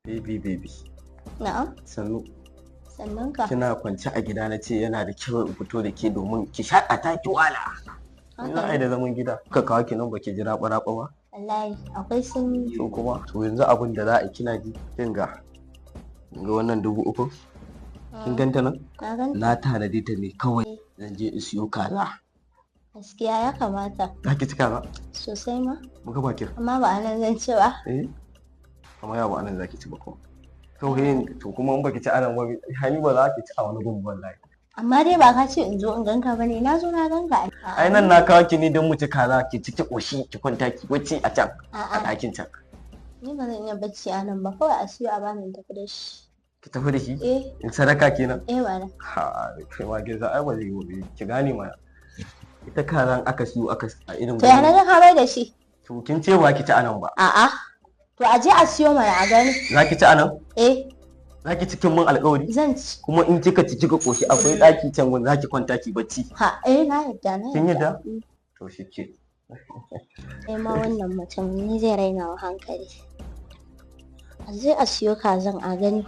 Baby. Na'am. Sannu. Sannun ka. Kina kwance a gida na ce yana da kyau in fito da ke domin ki shaƙata ki wala. Ina ai da zaman gida. Ka kawo ki nan baki jira ɓaraɓa ba. Wallahi akwai sanyi. To kuma to yanzu abin da za a kina ji kin ga wannan 3,000. Kin ganta nan? Na ganta. Na tanadi ta ne kawai zan je in siyo kaza. Gaskiya ya kamata. Za ki ci kaza? Sosai ma. Muka bakin. Amma ba anan zan ci ba. Amma ya ba anan za ki ci ba kuma. Kawai to kuma in baki ci anan ba hani ba za ki ci a wani gun wallahi. Amma dai ba ka ce in zo in ganka bane, na zo na ganka. Ai nan na kawo ki ne don mu ci kaza ki ci ki koshi ki kwanta ki bacci a can a ɗakin can. Ni ba zan iya bacci a nan ba, kawai a siyo a bani in tafi da shi. Ki tafi da shi? Eh. In sadaka kenan? Mana. Ha, kai ma kin ai ba zai yi ki gane mana. Ita kazan aka siyo aka a irin. To yana da habai da shi. To kin ce ba ki ci anan ba? A'a. To a je a siyo mana a gani. Za ki ci anan? Za ki cikin mun alƙawari? Zan ci. Kuma in kika ci kika koshi akwai ɗaki can wanda za ki kwanta ki bacci. Ha, na yadda. Kin yadda? To shi ke. Ma wannan mutum ni zai raina wa hankali. A je a siyo kazan a gani.